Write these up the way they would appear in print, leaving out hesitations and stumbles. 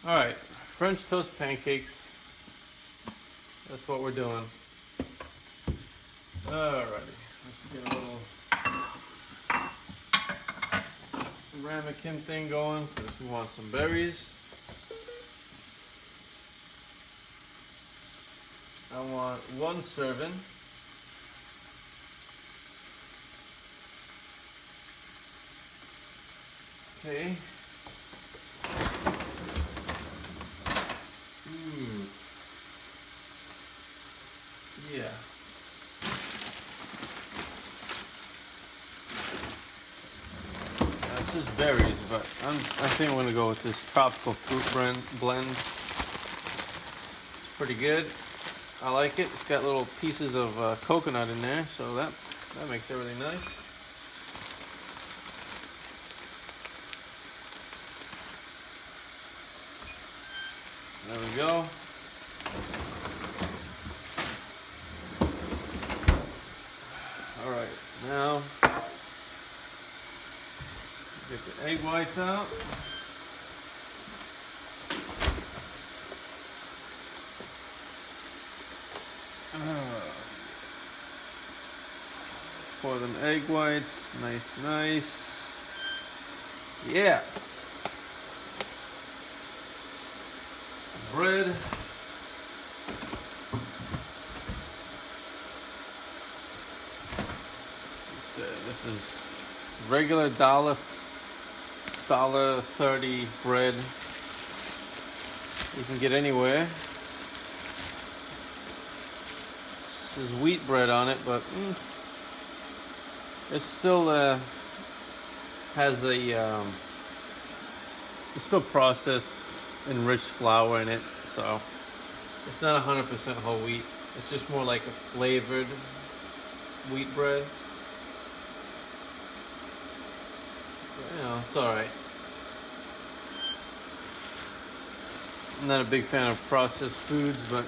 Alright, French toast pancakes. That's what we're doing. Alrighty, let's get a little ramekin thing going because we want some berries. I want 1 serving. Okay. Yeah. This is berries, but I think I'm gonna go with this tropical fruit blend. It's pretty good. I like it. It's got little pieces of coconut in there, so that makes everything nice. There we go. All right, now get the egg whites out. Pour them egg whites, nice. Yeah. Some bread. This is regular $1.30 bread. You can get anywhere. This is wheat bread on it, but it still has a it's still processed enriched flour in it, so it's not 100% whole wheat. It's just more like a flavored wheat bread. But, you know, it's all right. I'm not a big fan of processed foods, but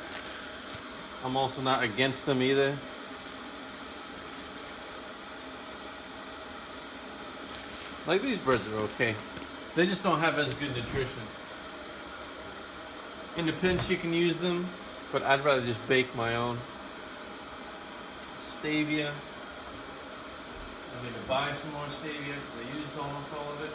I'm also not against them either. Like, these breads are okay. They just don't have as good nutrition. In the pinch you can use them, but I'd rather just bake my own. Stevia. I need to buy some more stevia because I used almost all of it.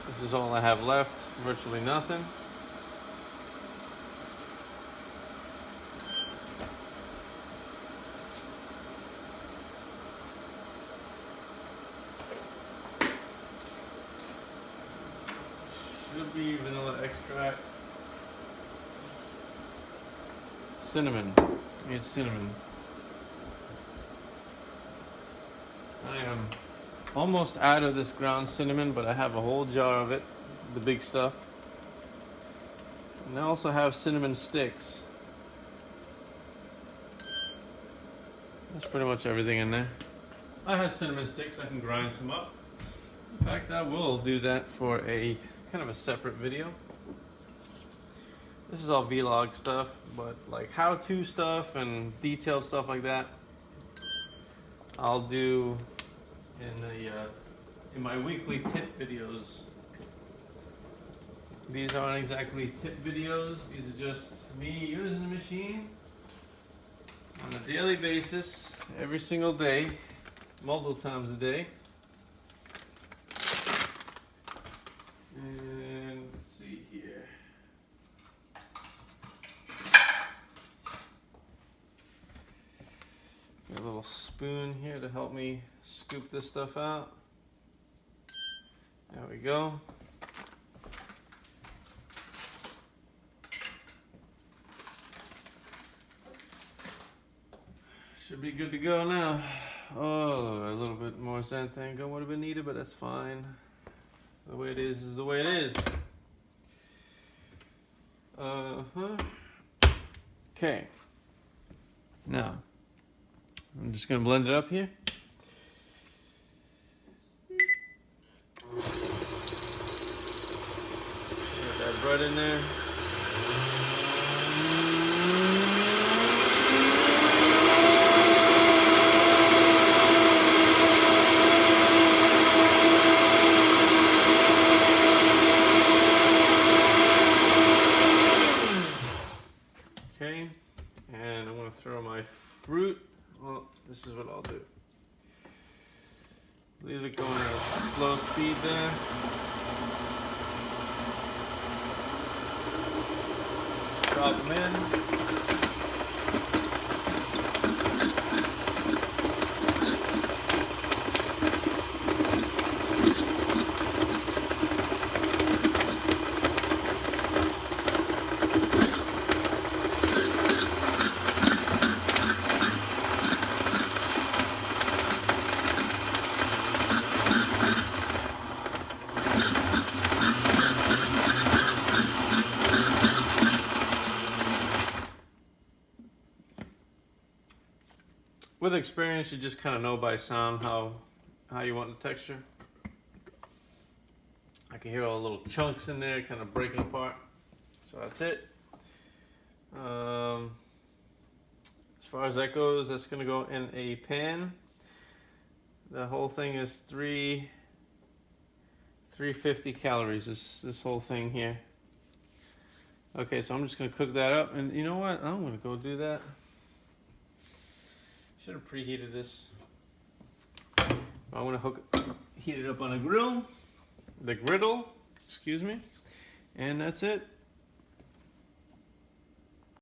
This is all I have left, virtually nothing. Should be vanilla extract. Cinnamon. Need cinnamon. I am almost out of this ground cinnamon, but I have a whole jar of it, the big stuff. And I also have cinnamon sticks. That's pretty much everything in there. I have cinnamon sticks, I can grind some up. In fact, I will do that for a kind of a separate video. This is all vlog stuff, but like how-to stuff and detailed stuff like that, I'll do in my weekly tip videos. These aren't exactly tip videos. These are just me using the machine on a daily basis, every single day, multiple times a day. And let's see here. Got a little spoon here to help me scoop this stuff out. There we go. Should be good to go now. Oh, a little bit more xanthan would have been needed, but that's fine. The way it is the way it is. Okay. Now, I'm just gonna blend it up here. Get that bread in there. well, this is what I'll do. Leave it going at a slow speed there. Drop them in. With experience, you just kind of know by sound how you want the texture. I can hear all the little chunks in there kind of breaking apart. So that's it. As far as that goes, that's going to go in a pan. The whole thing is 350 calories, this whole thing here. Okay, so I'm just going to cook that up. And you know what? I'm going to go do that. Should have preheated this. I'm going to heat it up on a griddle, excuse me, and that's it.